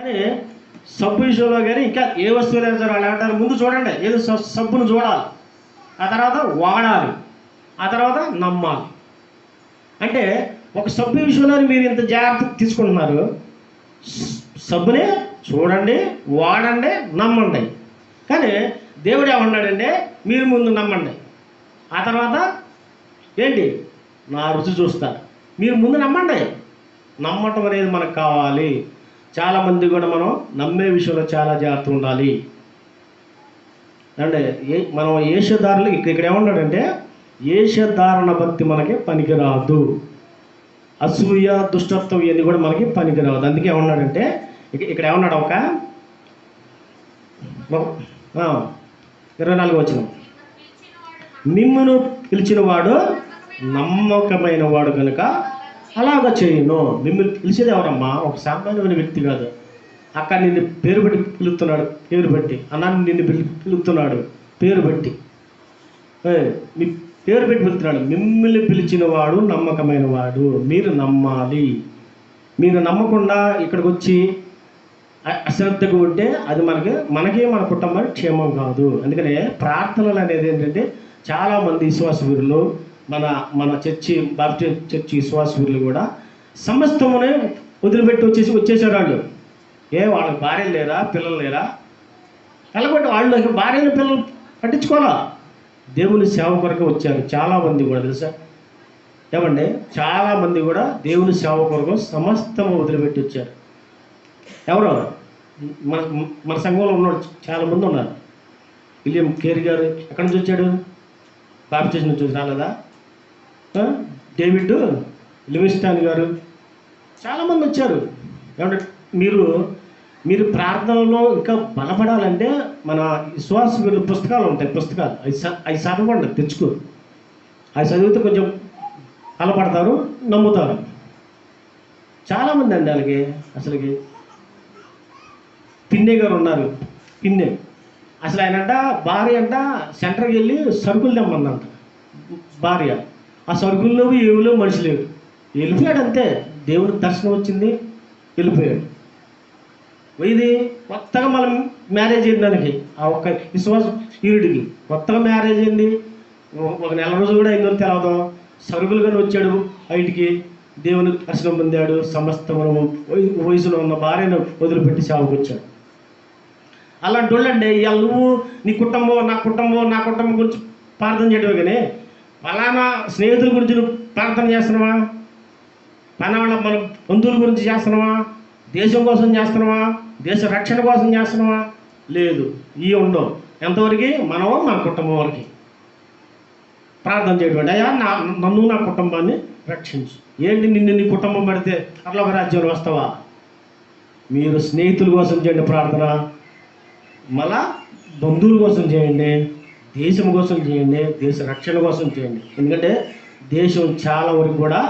కానీ సబ్బు విషయంలో కానీ ఇంకా ఏ వస్తువులైనా సరే వాళ్ళు అంటారు, ముందు చూడండి ఏదో సబ్బును చూడాలి, ఆ తర్వాత వాడాలి, ఆ తర్వాత నమ్మాలి. అంటే ఒక సబ్బు విషయంలో మీరు ఇంత జాగ్రత్త తీసుకుంటున్నారు. సబ్బుని చూడండి, వాడండి, నమ్మండి. కానీ దేవుడు ఏమన్నాడంటే మీరు ముందు నమ్మండి, ఆ తర్వాత ఏంటి నా రుచి చూస్తారు. మీరు ముందు నమ్మండి. నమ్మటం అనేది మనకు కావాలి. చాలామంది కూడా మనం నమ్మే విషయంలో చాలా జాగ్రత్త ఉండాలి. అంటే మనం ఏషధారులు ఇక్కడ ఏమన్నాడంటే ఏషధారణ భక్తి మనకి పనికిరాదు, అసూయ దుష్టత్వం ఇవన్నీ కూడా మనకి పనికిరాదు. అందుకే ఏమన్నాడంటే ఇక్కడ ఏమన్నాడు, ఒక 24 వచనం, మిమ్మును పిలిచిన వాడు నమ్మకమైన వాడు కనుక అలాగ చేయను. మిమ్మల్ని పిలిచేది ఎవరమ్మా? ఒక సామాన్యమైన వ్యక్తి కాదు. అక్కడ నిన్ను పేరు పెట్టి పిలుస్తున్నాడు, పేరు పెట్టి అన్నాన్ని నిన్ను పిలుస్తున్నాడు, పేరు పెట్టి మీ పేరు పెట్టి పిలుస్తున్నాడు. మిమ్మల్ని పిలిచిన వాడు నమ్మకమైన వాడు, మీరు నమ్మాలి. మీరు నమ్మకుండా ఇక్కడికి వచ్చి అశ్రద్ధగా ఉంటే అది మనకి మన కుటుంబానికి క్షేమం కాదు. అందుకనే ప్రార్థనలు అనేది ఏంటంటే చాలామంది విశ్వాస వీరులు, మన బాప్టిస్ట్ చర్చి విశ్వాస వీరులు కూడా సమస్తమునే వదిలిపెట్టి వచ్చేసారు. వాళ్ళు వాళ్ళకి భార్యలు లేరా, పిల్లలు లేరా? కలగొట్టి వాళ్ళు భార్యలు పిల్లలు పట్టించుకోవాలా, దేవుని సేవ కొరకు వచ్చారు. చాలామంది కూడా తెలుసా ఏమండి, చాలామంది కూడా దేవుని సేవ కొరకు సమస్తము వదిలిపెట్టి వచ్చారు. ఎవరో మన సంఘంలో ఉన్నాడు, చాలామంది ఉన్నారు. విలియం కేరీ గారు ఎక్కడి నుంచి వచ్చాడు? బాప్టిస్ట్ నుంచి రాలేదా? డేవిడ్ లివింగ్స్టన్ గారు చాలామంది వచ్చారు. ఏమంటే మీరు ప్రార్థనలో ఇంకా బలపడాలంటే మన విశ్వాస వీళ్ళ పుస్తకాలు ఉంటాయి, పుస్తకాలు అవి చదవండి, తెచ్చుకో. అవి చదివితే కొంచెం బలపడతారు, నమ్ముతారు. చాలామంది అండి వాళ్ళకి అసలుకి. పిన్నే గారు ఉన్నారు, పిన్నే అసలు ఆయనంట భార్య అంట సెంటర్కి వెళ్ళి సరుకులు తెమ్మందంట భార్య. ఆ సరుకుల్లో ఏమిలో మనిషి లేవు, వెళ్ళిపోయాడు అంతే. దేవుని దర్శనం వచ్చింది, వెళ్ళిపోయాడు. ఇది కొత్తగా మనం మ్యారేజ్ అయింది దానికి, ఆ ఒక్క విశ్వాస వీరుడికి కొత్తగా మ్యారేజ్ అయింది. ఒక నెల రోజులు కూడా అయిందో తెలవదు. సరుకులుగానే వచ్చాడు బయటికి, దేవుని దర్శనం పొందాడు. సమస్తము వయసులో ఉన్న భార్యను వదిలిపెట్టి సేవకు వచ్చాడు. అలాంటి వాళ్ళండి ఇవాళ నువ్వు నీ కుటుంబం నా కుటుంబం గురించి ప్రార్థన చేయడమే, కానీ ఫలానా స్నేహితుల గురించి నువ్వు ప్రార్థన చేస్తున్నావా? ఫలానా మన బంధువుల గురించి చేస్తున్నావా? దేశం కోసం చేస్తున్నావా? దేశ రక్షణ కోసం చేస్తున్నావా? లేదు, ఇవి ఉండవు. ఎంతవరకు మన కుటుంబం వరకు ప్రార్థన చేయడం. అయ్యా నన్ను నా కుటుంబాన్ని రక్షించు. ఏంటి నిన్ను నీ కుటుంబం పడితే అట్లా ఒక రాజ్యంలో వస్తావా? మీరు స్నేహితుల కోసం చేయండి ప్రార్థన, మళ్ళా బంధువుల కోసం చేయండి, దేశం కోసం చేయండి, దేశ రక్షణ కోసం చేయండి. ఎందుకంటే దేశం చాలా వరకు కూడా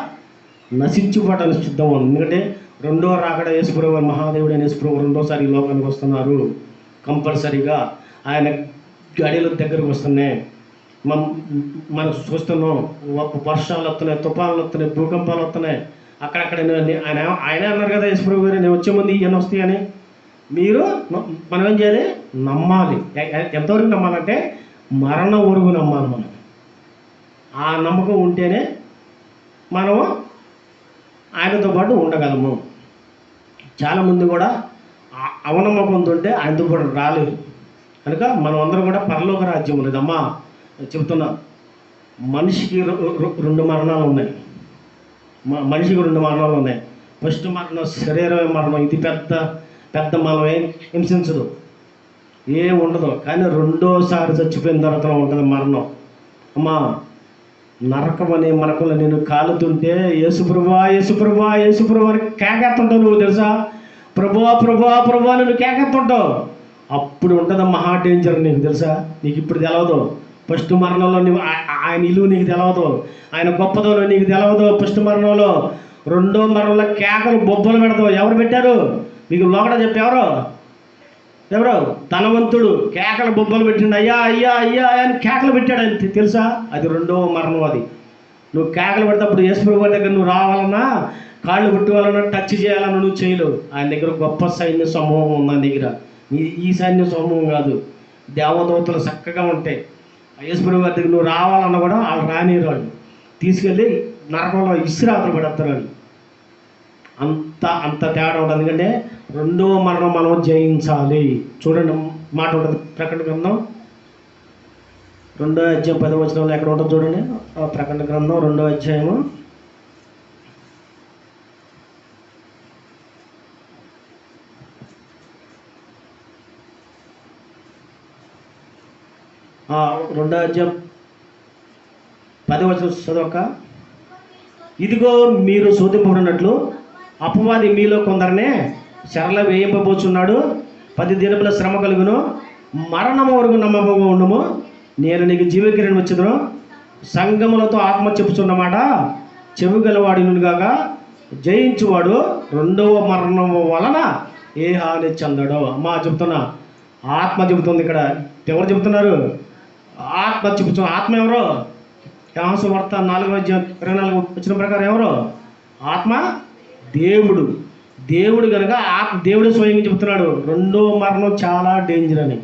నశించిపోవడానికి సిద్ధం ఉంది. ఎందుకంటే రెండో రాకడ యేసుప్రభు మహాదేవుడైన యేసుప్రభు రెండోసారి ఈ లోకానికి వస్తున్నారు. కంపల్సరీగా ఆయన గడియల దగ్గరకు వస్తున్నాయి. మనం చూస్తున్నాం, వర్షాలు వస్తున్నాయి, తుఫాన్లు వస్తున్నాయి, భూకంపాలు వస్తున్నాయి. అక్కడక్కడ ఆయన అన్నారు కదా యేసుప్రభు గారు, నేను వచ్చే ముందు ఇవన్నీ వస్తాయని. మనం ఏం చేయాలి? నమ్మాలి. ఎంతవరకు నమ్మాలంటే మరణ వరకు నమ్మాలి. మనం ఆ నమ్మకం ఉంటేనే మనం ఆయనతో పాటు ఉండగలము. చాలామంది కూడా అవనమ్మకంతో ఉంటే ఆయనతో పాటు రాలేరు. కనుక మనం అందరం కూడా పరలోక రాజ్యం లేదమ్మా చెబుతున్నా. మనిషికి 2 మరణాలు ఉన్నాయి. మనిషికి 2 మరణాలు ఉన్నాయి. ఫస్ట్ మరణం శరీరమే మరణం. ఇది పెద్ద మనమే హింసించదు, ఉండదు. కానీ రెండోసారి చచ్చిపోయిన తర్వాత ఉంటుంది మరణం. అమ్మా, నరకం అనే మరకంలో నేను కాలుతుంటే యేసుప్రభువా అని కేకెత్తుంటావు. నువ్వు తెలుసా? ప్రభువా నువ్వు కేకెత్తుంటావు. అప్పుడు ఉంటుంది మహా డేంజర్. నీకు తెలుసా? నీకు ఇప్పుడు తెలవదు. ఫస్ట్ మరణంలో నువ్వు ఆయన ఇల్లు నీకు తెలవదు, ఆయన గొప్పదో నీకు తెలవదు. ఫస్ట్ మరణంలో, రెండో మరణంలో కేకలు బొబ్బలు పెడతావు. ఎవరు పెట్టారు మీకు? లోకడ చెప్పి ఎవరు ధనవంతుడు కేకలు బొబ్బలు పెట్టిండు. అయ్యా అని కేకలు పెట్టాడు. అని తెలుసా? అది రెండో మరణం. అది నువ్వు కేకలు పెడితే అప్పుడు యేసుప్రభు దగ్గర నువ్వు రావాలన్నా కాళ్ళు పుట్టివాలన్నా టచ్ చేయాలన్నా నువ్వు చేయలేవు. ఆయన దగ్గర గొప్ప సైన్య సమూహం ఉంది. ఆయన దగ్గర ఈ సైన్య సమూహం కాదు, దేవదూతలు చక్కగా ఉంటాయి. యేసుప్రభు గారి దగ్గర నువ్వు రావాలన్నా కూడా వాళ్ళు రానిరు, వాళ్ళు తీసుకెళ్ళి నరకంలో ఇసిరాతలు పడేస్తారు వాళ్ళు. అంత తేడా ఉంటుంది. ఎందుకంటే రెండవ మరణం మనం జయించాలి. చూడండి మాట ఉంటుంది ప్రకటన గ్రంథం 2వ అధ్యాయం 10వ వచనంలో ఎక్కడ ఉంటుంది చూడండి. ప్రకటన గ్రంథం 2వ అధ్యాయము 10వ వచనం చదవక, ఇదిగో మీరు శోధింపబడినట్లు అపవాది మీలో కొందరినే చెరల వేయింపబోచున్నాడు. 10 దినముల శ్రమ కలుగును, మరణము వరకు నమ్మకంగా ఉండుము, నేను నీకు జీవకిరణం వచ్చేదను. సంగములతో ఆత్మ చెప్పుచున్నమాట చెవి గలవాడినుగాక, జయించువాడు రెండవ మరణము వలన ఏ హాని చెందడో. అమ్మా చెబుతున్నా, ఆత్మ చెబుతుంది ఇక్కడ. ఎవరు చెబుతున్నారు? ఆత్మ చెబుతున్న. ఆత్మ ఎవరో? యోహాను వార్త 4వ అధ్యాయం 24 వచ్చిన ప్రకారం ఎవరో? ఆత్మ దేవుడు. దేవుడు కనుక దేవుడు స్వయంగా చెబుతున్నాడు రెండో మరణం చాలా డేంజర్ అని.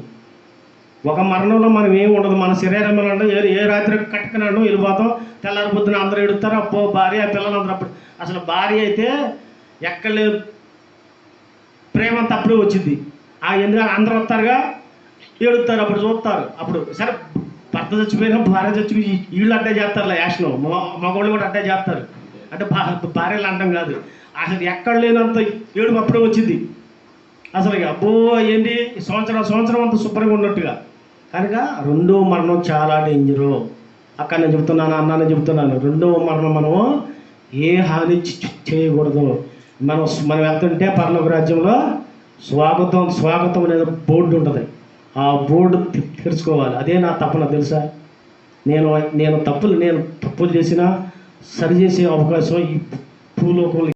ఒక మరణంలో మనం ఏమి ఉండదు. మన శరీరం అంటే ఏ రాత్రి కట్టుకున్నాడు వెళ్ళిపోతాం, తెల్లారి పొద్దున అందరూ ఎడుతారు. అప్పో భార్య పిల్లలందరూ. అప్పుడు అసలు భార్య అయితే ఎక్కడ ప్రేమ అంతా అప్పుడే వచ్చింది. ఎందుకంటే అందరూ వస్తారుగా, ఏడుతారు, అప్పుడు చూస్తారు. అప్పుడు సరే భర్త చచ్చిపోయినా భార్య చచ్చిపోయి వీళ్ళు అడ్డే చేస్తారులే యాక్షన్. మగవాళ్ళు కూడా అడ్డే చేస్తారు. అంటే భార్యలు అంటాం కాదు, అసలు ఎక్కడ లేనంత ఏడుపు అప్పుడే వచ్చింది. అసలు అబ్బో ఏంటి సంవత్సరం అంత శుభ్రంగా ఉన్నట్టుగా. కనుక రెండో మరణం చాలా డేంజరు. అక్కడ నేను చెబుతున్నాను, అన్నాను చెబుతున్నాను, రెండవ మరణం మనము ఏ హాని చేయకూడదు. మనం వెళ్తుంటే పరలోక రాజ్యంలో స్వాగతం అనేది బోర్డు ఉంటుంది. ఆ బోర్డు తెరుచుకోవాలి. అదే నా తపన తెలుసా. నేను తప్పులు చేసినా సరిచేసే అవకాశం ఈ భూలోకంలో